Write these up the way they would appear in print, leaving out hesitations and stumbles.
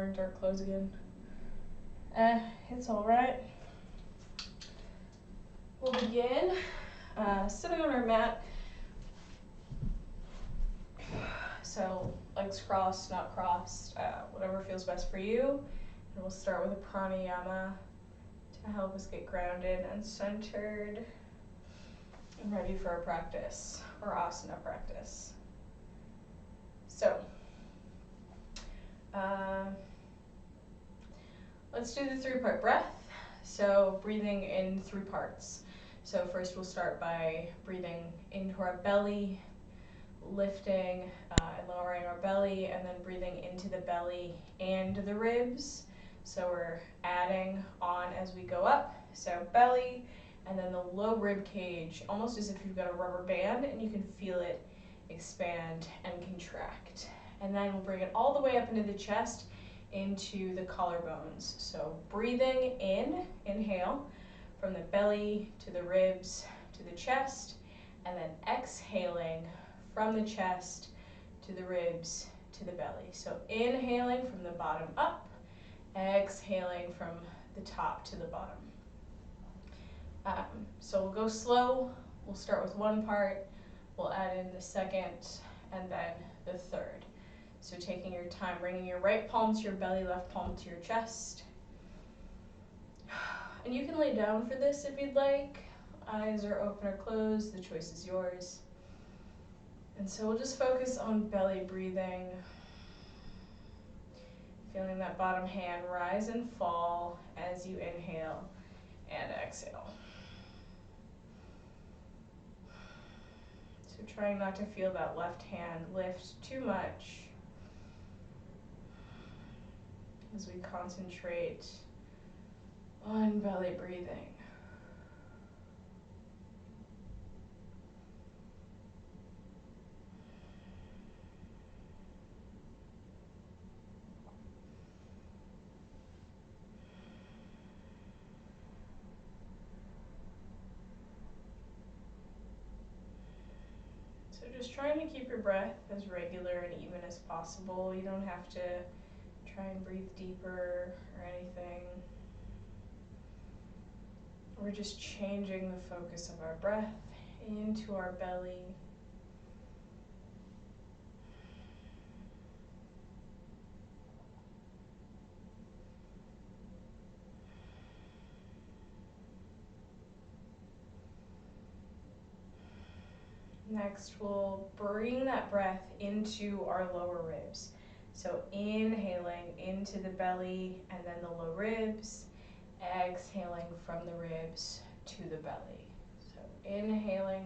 wearing dark clothes again. It's all right. We'll begin sitting on our mat. So legs crossed, not crossed, whatever feels best for you. And we'll start with a pranayama to help us get grounded and centered and ready for our practice, or asana practice. So, let's do the 3-part breath. So breathing in 3 parts. So first we'll start by breathing into our belly, lifting and lowering our belly, and then breathing into the belly and the ribs. So we're adding on as we go up. So belly, and then the low rib cage, almost as if you've got a rubber band and you can feel it expand and contract. And then we'll bring it all the way up into the chest, into the collarbones. So breathing in, inhale, from the belly to the ribs to the chest, and then exhaling from the chest to the ribs to the belly. So inhaling from the bottom up, exhaling from the top to the bottom. So we'll go slow. We'll start with 1 part, we'll add in the second, and then the third. So taking your time, bringing your right palm to your belly, left palm to your chest. And you can lay down for this if you'd like. Eyes are open or closed, the choice is yours. And so we'll just focus on belly breathing. Feeling that bottom hand rise and fall as you inhale and exhale. So trying not to feel that left hand lift too much as we concentrate on belly breathing. So just trying to keep your breath as regular and even as possible. You don't have to try and breathe deeper or anything. We're just changing the focus of our breath into our belly. Next, we'll bring that breath into our lower ribs. So inhaling into the belly and then the low ribs, exhaling from the ribs to the belly. So inhaling,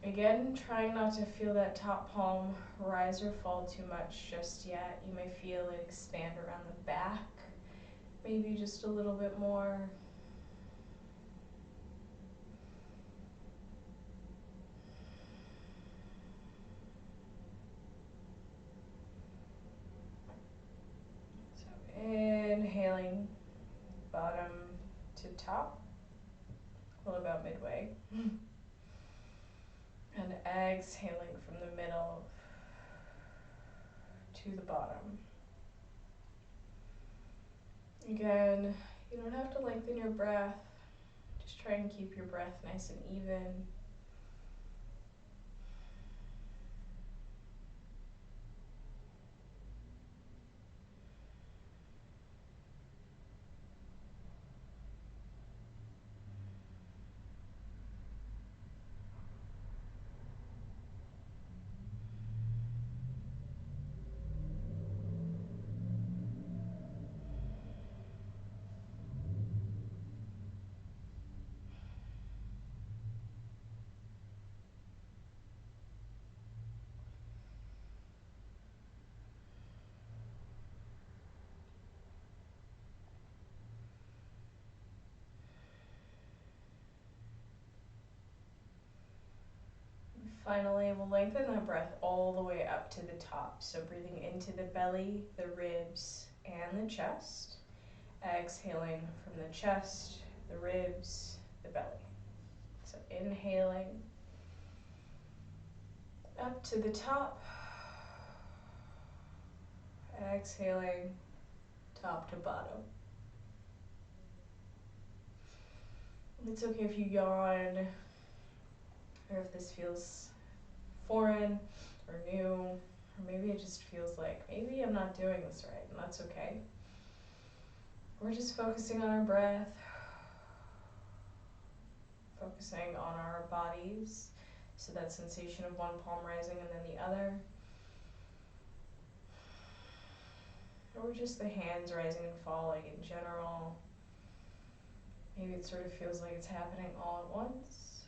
again, trying not to feel that top palm rise or fall too much just yet. You may feel it expand around the back, maybe just a little bit more. Inhaling bottom to top, well, about midway. And exhaling from the middle to the bottom. Again, you don't have to lengthen your breath. Just try and keep your breath nice and even. Finally, we'll lengthen that breath all the way up to the top. So breathing into the belly, the ribs, and the chest. Exhaling from the chest, the ribs, the belly. So inhaling up to the top. Exhaling top to bottom. It's okay if you yawn, or if this feels foreign or new, or maybe it just feels like maybe I'm not doing this right, and that's okay. We're just focusing on our breath, focusing on our bodies, so that sensation of one palm rising and then the other. Or just the hands rising and falling in general. Maybe it sort of feels like it's happening all at once.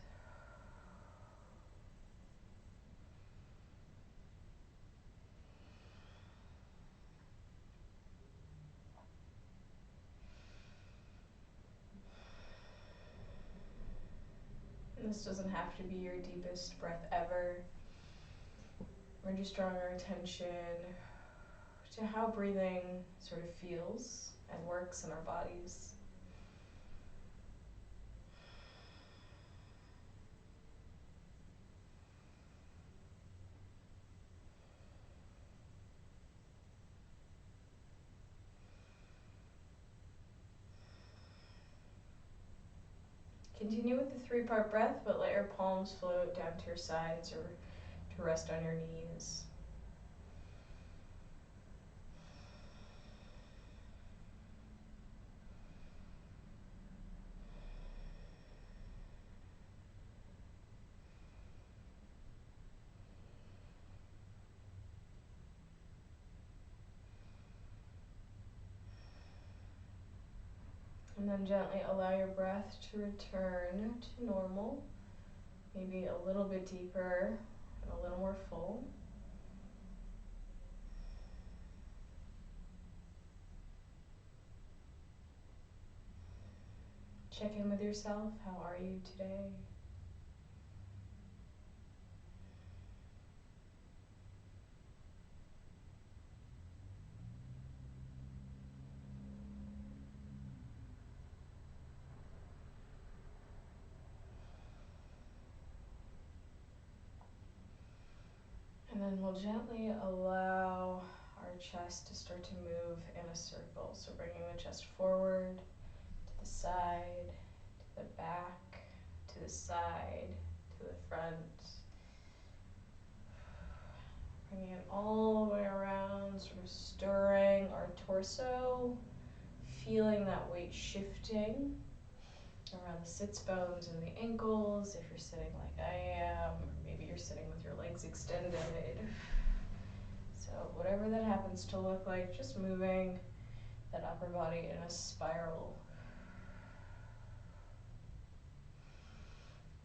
And this doesn't have to be your deepest breath ever. We're just drawing our attention to how breathing sort of feels and works in our bodies. Continue with the three-part breath, but let your palms float down to your sides or to rest on your knees. And then gently allow your breath to return to normal, maybe a little bit deeper and a little more full. Check in with yourself. How are you today? And then we'll gently allow our chest to start to move in a circle. So bringing the chest forward, to the side, to the back, to the side, to the front. Bringing it all the way around, sort of stirring our torso, feeling that weight shifting around the sits bones and the ankles, if you're sitting like I am, or maybe you're sitting with your legs extended. So whatever that happens to look like, just moving that upper body in a spiral.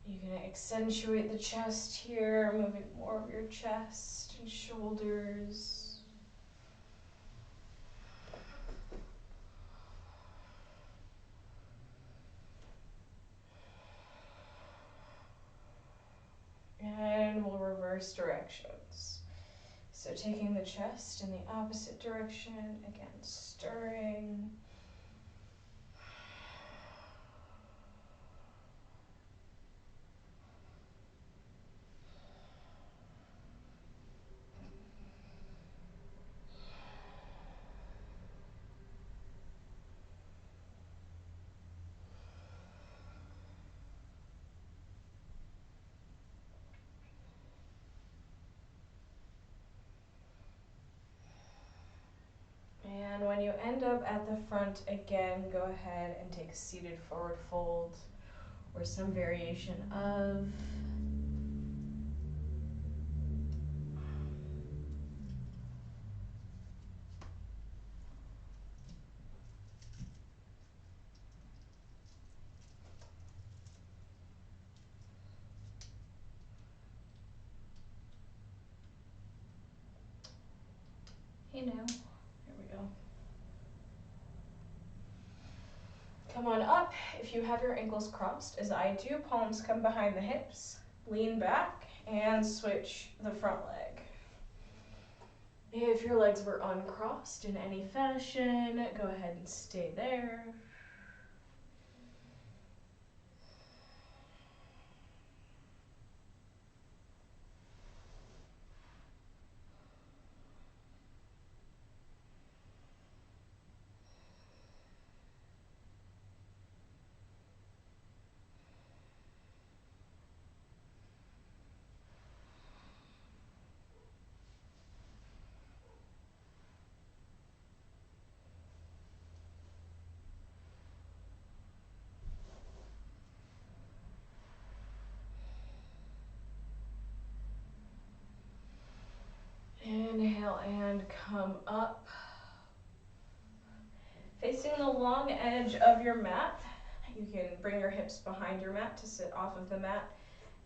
You can accentuate the chest here, moving more of your chest and shoulders. And we'll reverse directions. So taking the chest in the opposite direction, again stirring. And when you end up at the front again, go ahead and take a seated forward fold or some variation of. Hey now, there we go. Come on up. If you have your ankles crossed, as I do, palms come behind the hips, lean back, and switch the front leg. If your legs were uncrossed in any fashion, go ahead and stay there. come up, facing the long edge of your mat. You can bring your hips behind your mat to sit off of the mat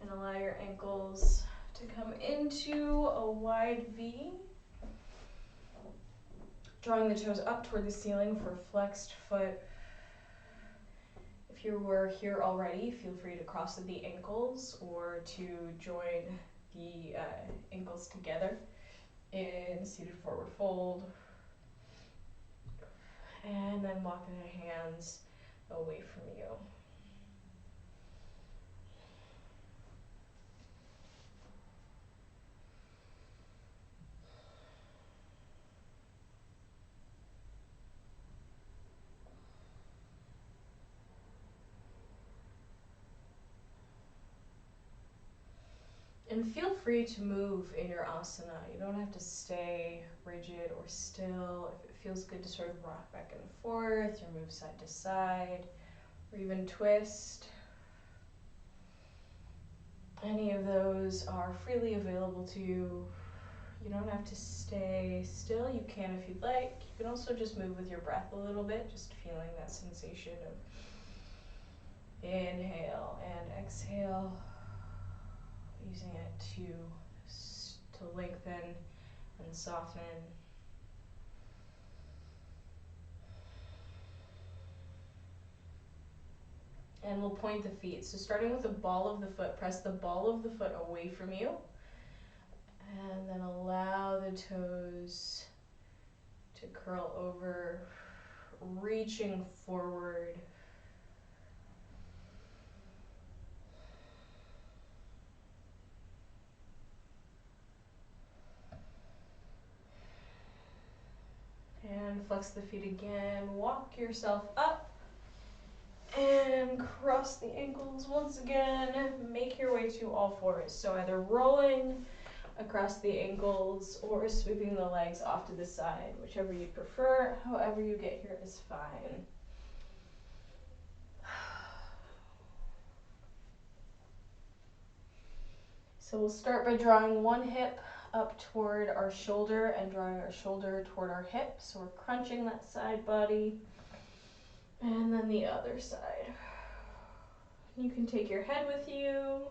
and allow your ankles to come into a wide V. Drawing the toes up toward the ceiling for flexed foot. If you were here already, feel free to cross the ankles or to join the ankles together in seated forward fold. And then walking the hands away from you. And feel free to move in your asana. You don't have to stay rigid or still. If it feels good to sort of rock back and forth, or move side to side, or even twist. Any of those are freely available to you. You don't have to stay still. You can if you'd like. You can also just move with your breath a little bit, just feeling that sensation of inhale and exhale. Using it to lengthen and soften. And we'll point the feet. So starting with the ball of the foot, press the ball of the foot away from you. And then allow the toes to curl over, reaching forward. And flex the feet again. Walk yourself up. And cross the ankles once again. Make your way to all fours. So either rolling across the ankles or sweeping the legs off to the side, whichever you prefer. However you get here is fine. So we'll start by drawing one hip up toward our shoulder and drawing our shoulder toward our hip. So we're crunching that side body. And then the other side. You can take your head with you.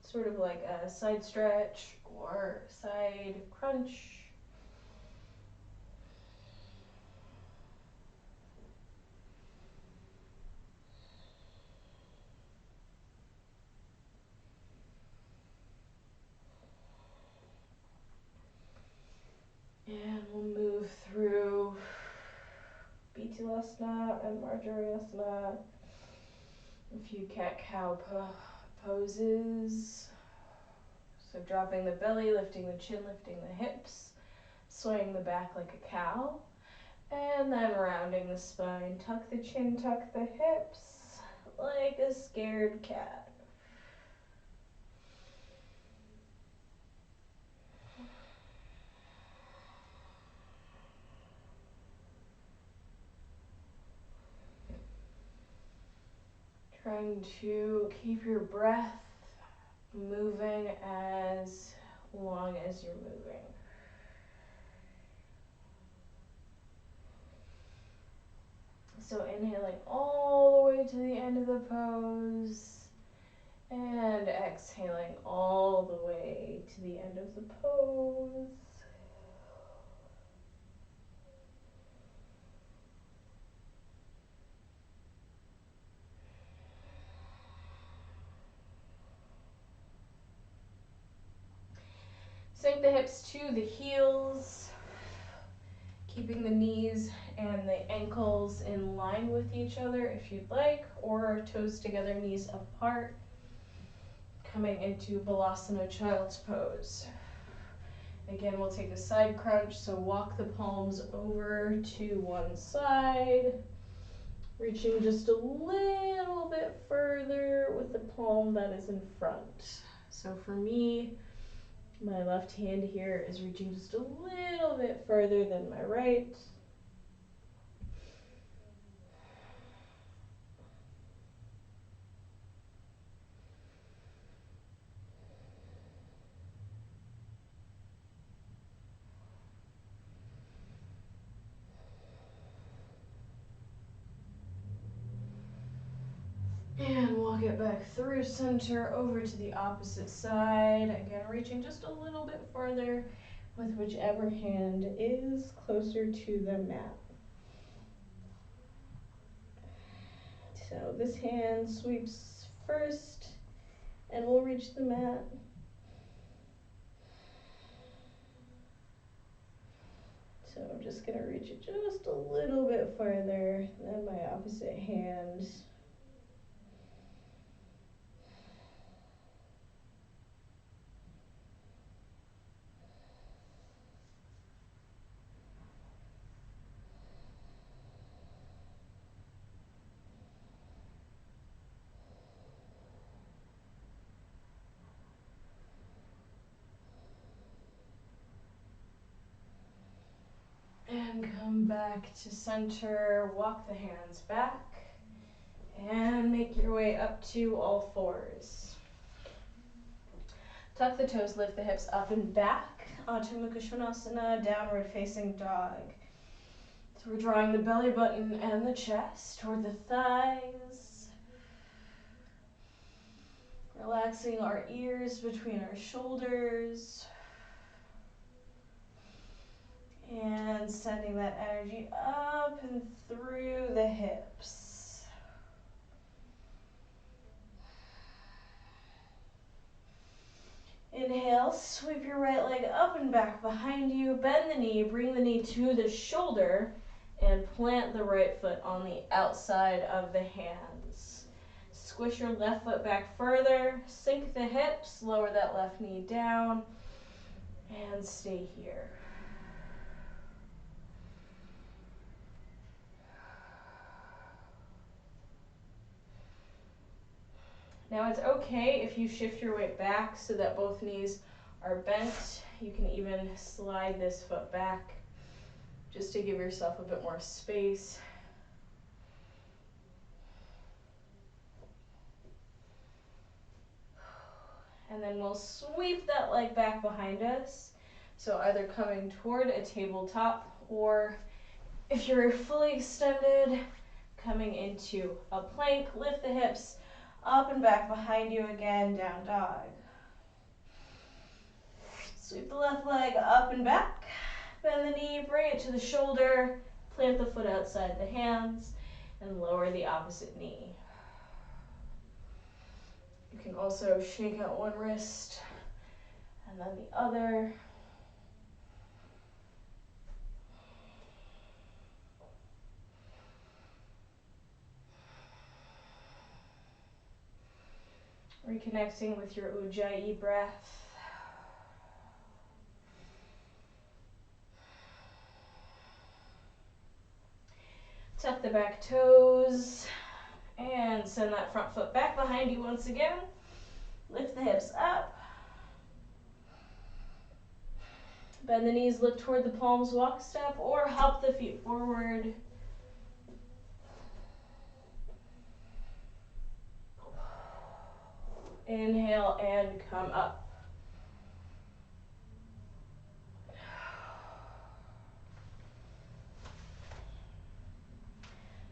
Sort of like a side stretch or side crunch. And we'll move through Bitilasana and Marjariasana. A few cat-cow poses. So dropping the belly, lifting the chin, lifting the hips, swaying the back like a cow. And then rounding the spine. Tuck the chin, tuck the hips, like a scared cat. Trying to keep your breath moving as long as you're moving. So inhaling all the way to the end of the pose and exhaling all the way to the end of the pose. Sink the hips to the heels, keeping the knees and the ankles in line with each other if you'd like, or toes together, knees apart, coming into Balasana Child's Pose. Again, we'll take a side crunch, so walk the palms over to one side, reaching just a little bit further with the palm that is in front. So for me, my left hand here is reaching just a little bit further than my right. And walk it back through center over to the opposite side. Again, reaching just a little bit farther with whichever hand is closer to the mat. So this hand sweeps first, and we'll reach the mat. So I'm just going to reach it just a little bit farther than my opposite hand. And come back to center, walk the hands back, and make your way up to all fours. Tuck the toes, lift the hips up and back. Adho Mukha Svanasana, downward facing dog. So we're drawing the belly button and the chest toward the thighs. Relaxing our ears between our shoulders. And sending that energy up and through the hips. Inhale, sweep your right leg up and back behind you. Bend the knee, bring the knee to the shoulder, and plant the right foot on the outside of the hands. Squish your left foot back further, sink the hips, lower that left knee down, and stay here. Now it's okay if you shift your weight back so that both knees are bent. You can even slide this foot back just to give yourself a bit more space. And then we'll sweep that leg back behind us. So either coming toward a tabletop, or if you're fully extended, coming into a plank. Lift the hips up and back behind you again, down dog. Sweep the left leg up and back. Bend the knee, bring it to the shoulder, plant the foot outside the hands, and lower the opposite knee. You can also shake out one wrist and then the other. Reconnecting with your Ujjayi breath. Tuck the back toes and send that front foot back behind you once again. Lift the hips up. Bend the knees, look toward the palms, walk step, or hop the feet forward. Inhale and come up.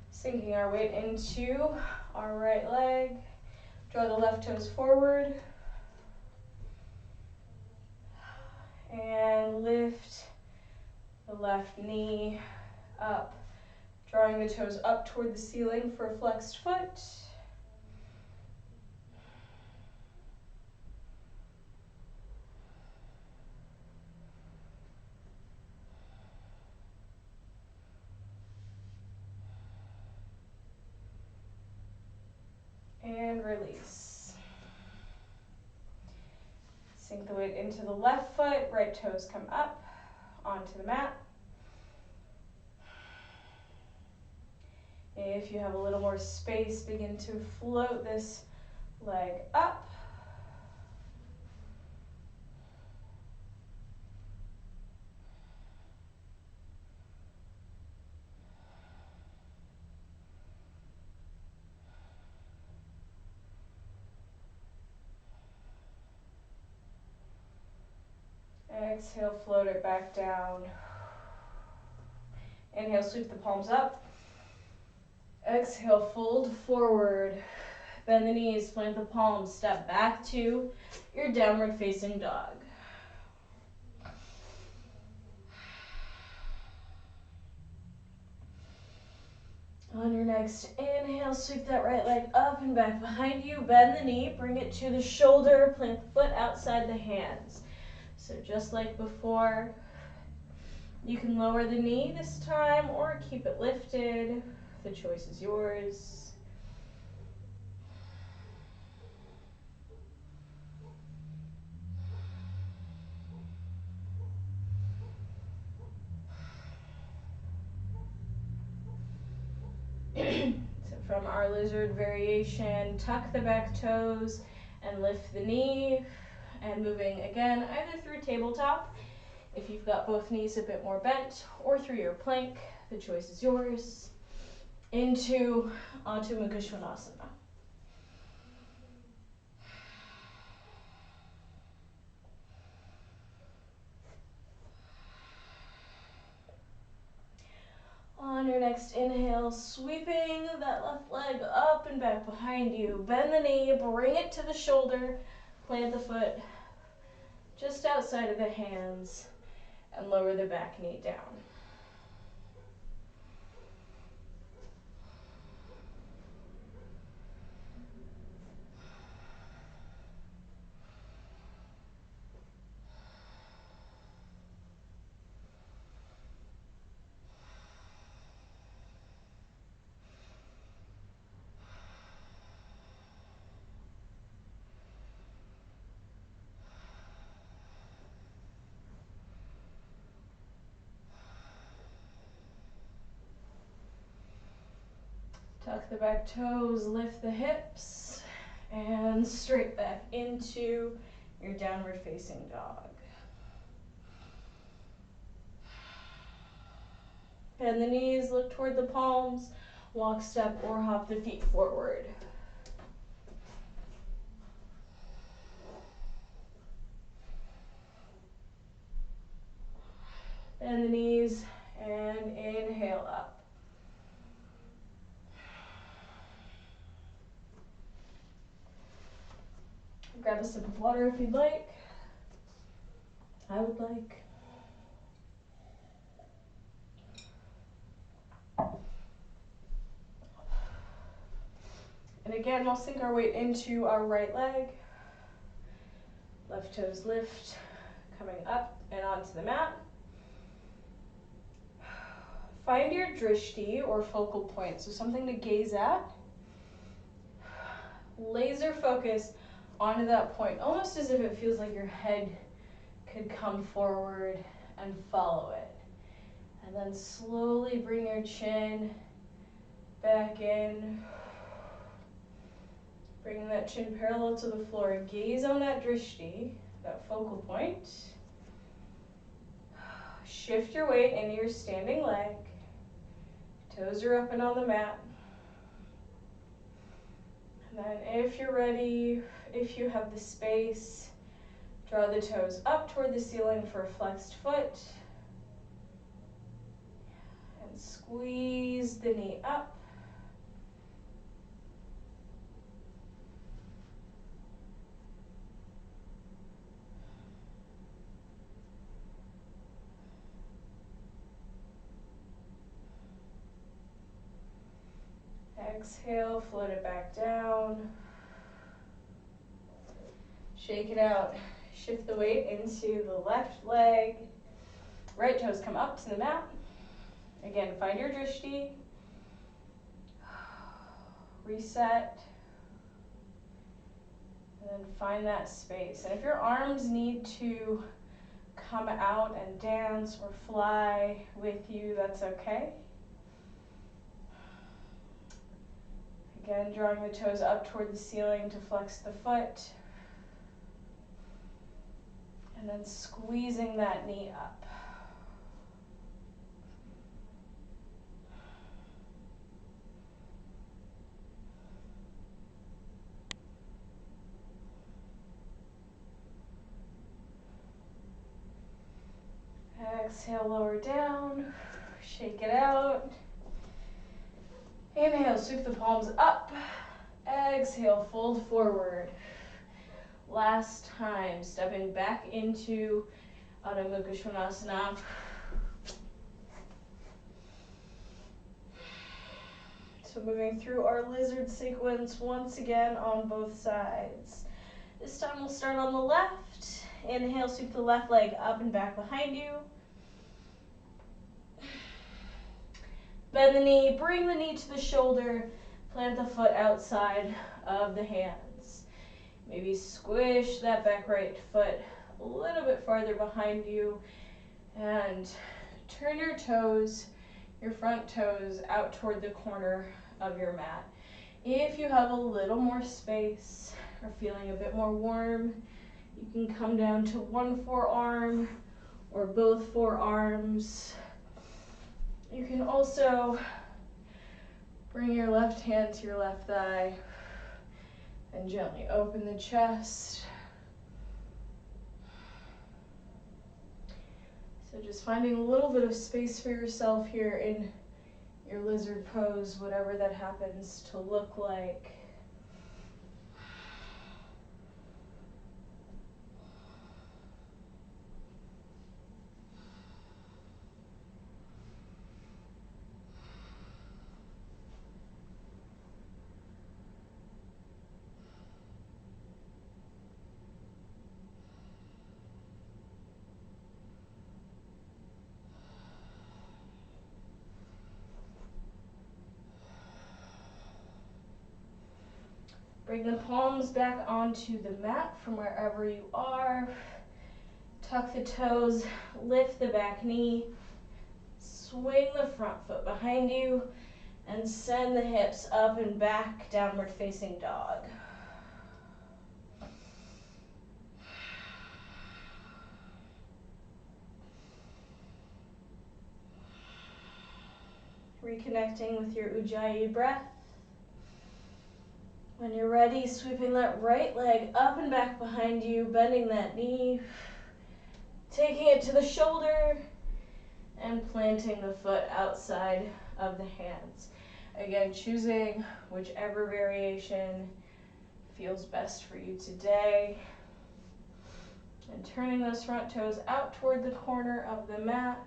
Sinking our weight into our right leg. Draw the left toes forward. And lift the left knee up. Drawing the toes up toward the ceiling for a flexed foot. And release. Sink the weight into the left foot, right toes come up onto the mat. If you have a little more space, begin to float this leg up. Exhale, float it back down. Inhale, sweep the palms up. Exhale, fold forward. Bend the knees, plant the palms, step back to your downward facing dog. On your next inhale, sweep that right leg up and back behind you. Bend the knee, bring it to the shoulder, plant the foot outside the hands. So just like before, you can lower the knee this time or keep it lifted. The choice is yours. So from our lizard variation, tuck the back toes and lift the knee. And moving again, either through tabletop, if you've got both knees a bit more bent, or through your plank, the choice is yours, into Adho Mukha Svanasana. On your next inhale, sweeping that left leg up and back behind you. Bend the knee, bring it to the shoulder, plant the foot just outside of the hands, and lower the back knee down. Tuck the back toes, lift the hips, and straight back into your downward facing dog. Bend the knees, look toward the palms, walk, step, or hop the feet forward. Bend the knees and inhale up. Grab a sip of water if you'd like. I would like. And again, we'll sink our weight into our right leg. Left toes lift, coming up and onto the mat. Find your drishti or focal point, so something to gaze at. Laser focus onto that point, almost as if it feels like your head could come forward and follow it. And then slowly bring your chin back in. Bringing that chin parallel to the floor. Gaze on that drishti, that focal point. Shift your weight into your standing leg. Toes are up and on the mat. And then if you're ready, if you have the space, draw the toes up toward the ceiling for a flexed foot. And squeeze the knee up. Exhale, float it back down. Shake it out. Shift the weight into the left leg. Right toes come up to the mat. Again, find your drishti. Reset. And then find that space. And if your arms need to come out and dance or fly with you, that's okay. Again, drawing the toes up toward the ceiling to flex the foot. And then squeezing that knee up. Exhale, lower down. Shake it out. Inhale, sweep the palms up. Exhale, fold forward. Last time, stepping back into Adho Mukha Svanasana. So moving through our lizard sequence once again on both sides. This time we'll start on the left. Inhale, sweep the left leg up and back behind you. Bend the knee, bring the knee to the shoulder, plant the foot outside of the hands. Maybe squish that back right foot a little bit farther behind you and turn your toes, your front toes out toward the corner of your mat. If you have a little more space or feeling a bit more warm, you can come down to one forearm or both forearms. You can also bring your left hand to your left thigh and gently open the chest. So just finding a little bit of space for yourself here in your lizard pose, whatever that happens to look like. Bring the palms back onto the mat from wherever you are. Tuck the toes, lift the back knee, swing the front foot behind you, and send the hips up and back, downward facing dog. Reconnecting with your Ujjayi breath. When you're ready, sweeping that right leg up and back behind you, bending that knee, taking it to the shoulder, and planting the foot outside of the hands. Again, choosing whichever variation feels best for you today. And turning those front toes out toward the corner of the mat.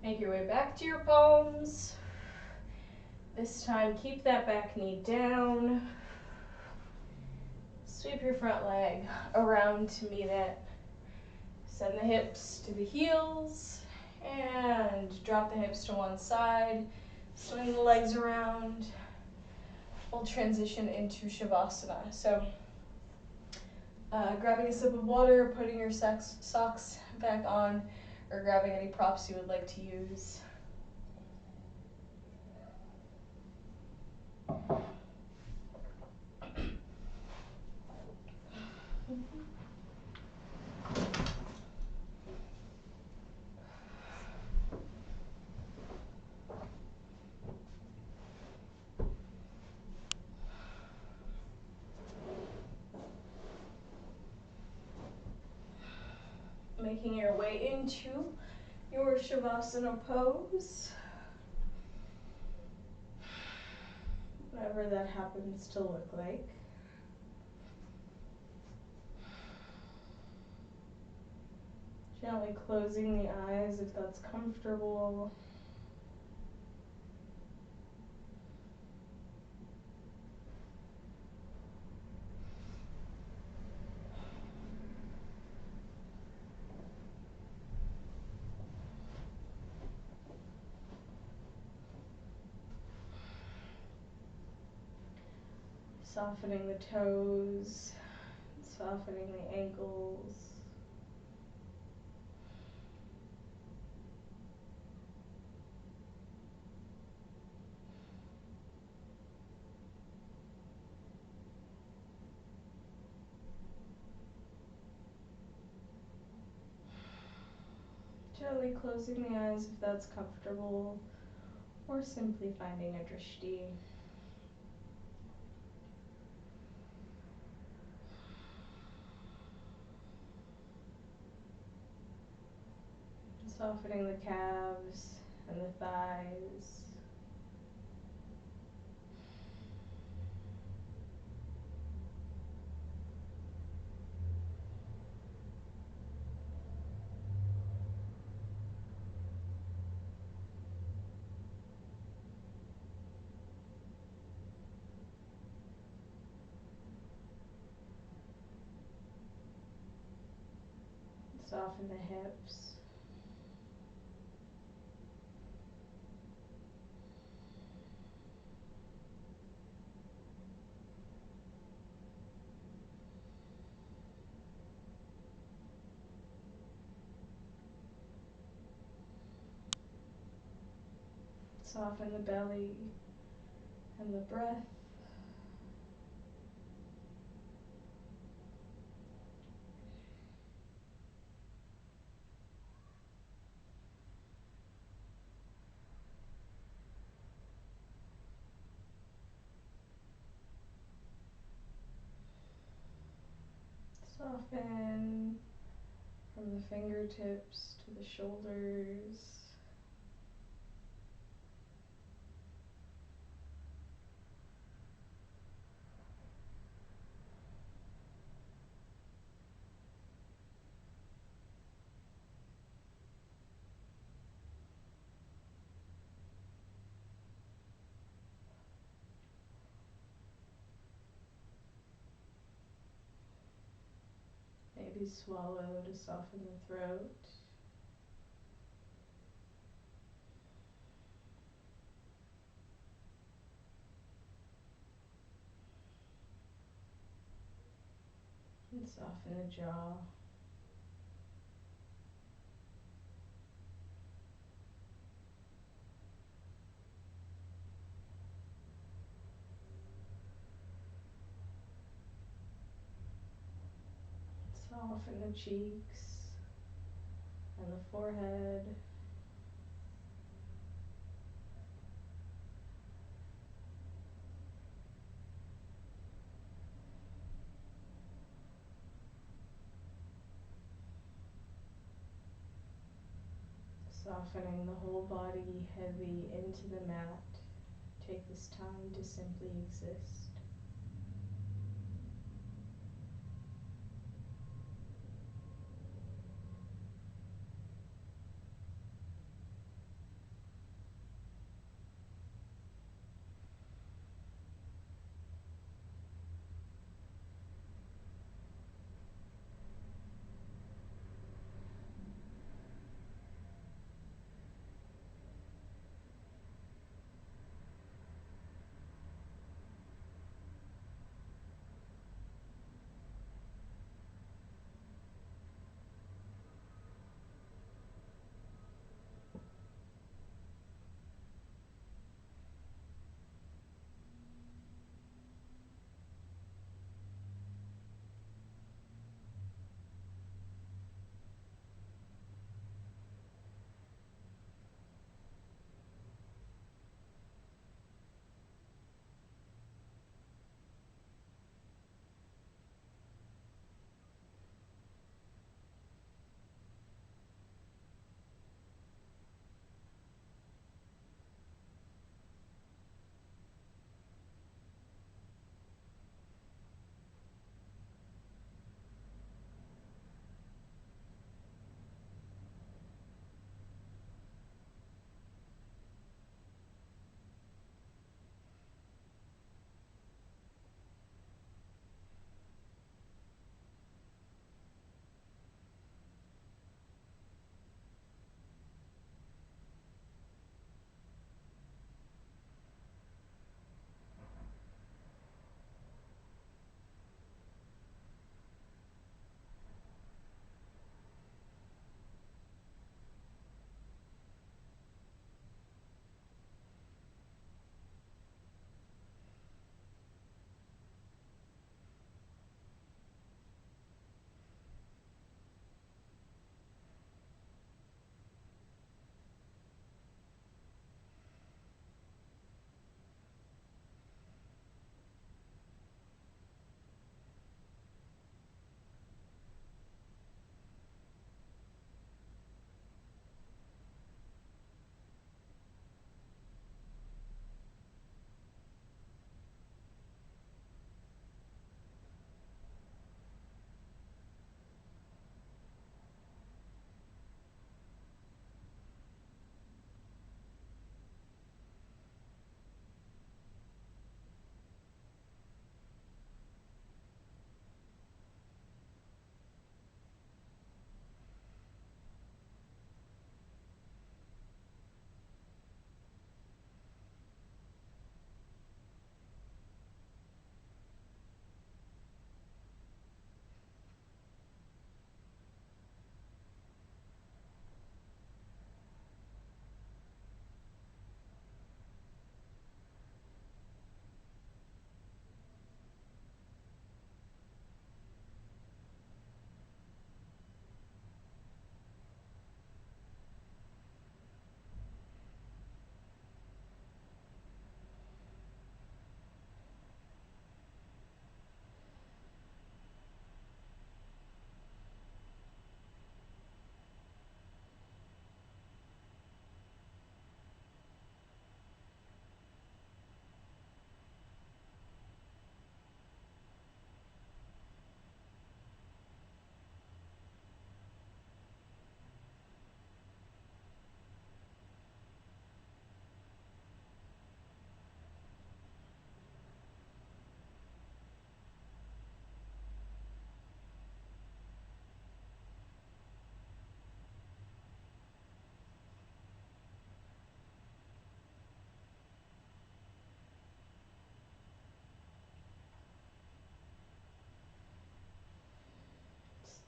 Make your way back to your palms. This time, keep that back knee down. Sweep your front leg around to meet it. Send the hips to the heels and drop the hips to one side. Swing the legs around. We'll transition into Shavasana. So, grabbing a sip of water, putting your socks back on, or grabbing any props you would like to use. Making your way into your Shavasana pose. Whatever that happens to look like. Gently closing the eyes if that's comfortable. Softening the toes, softening the ankles. Gently closing the eyes if that's comfortable, or simply finding a drishti. Softening the calves and the thighs. Soften the hips. Soften the belly and the breath. Soften from the fingertips to the shoulders. Maybe swallow to soften the throat. And soften the jaw. Soften the cheeks and the forehead. Softening the whole body heavy into the mat. Take this time to simply exist.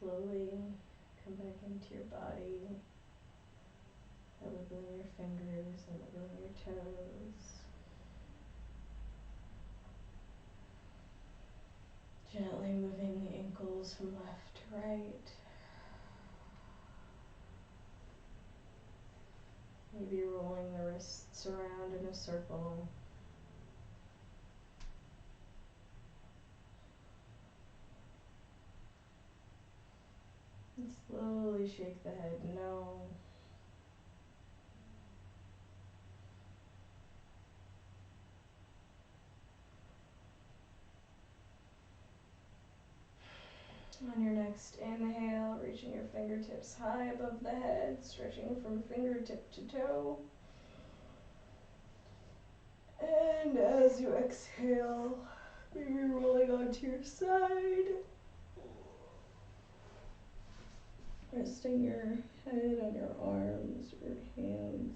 Slowly come back into your body, wiggling your fingers and wiggling your toes. Gently moving the ankles from left to right. Maybe rolling the wrists around in a circle. And slowly shake the head no. On your next inhale, reaching your fingertips high above the head, stretching from fingertip to toe. And as you exhale, maybe rolling onto your side. Resting your head on your arms or your hands.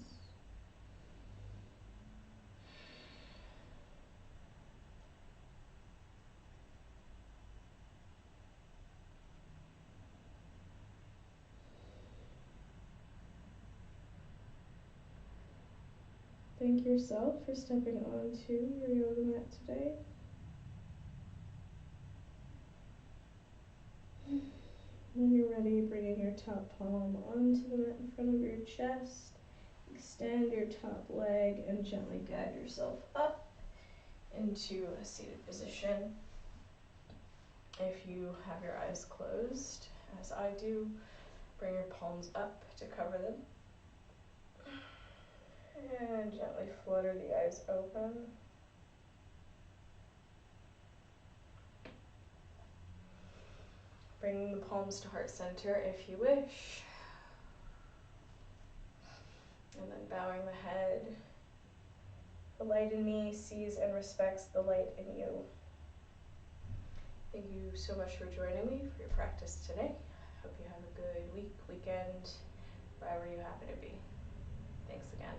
Thank yourself for stepping onto your yoga mat today. When you're ready, bringing your top palm onto the mat in front of your chest. Extend your top leg and gently guide yourself up into a seated position. If you have your eyes closed, as I do, bring your palms up to cover them. And gently flutter the eyes open. Bringing the palms to heart center if you wish. And then bowing the head. The light in me sees and respects the light in you. Thank you so much for joining me for your practice today. Hope you have a good week, weekend, wherever you happen to be. Thanks again.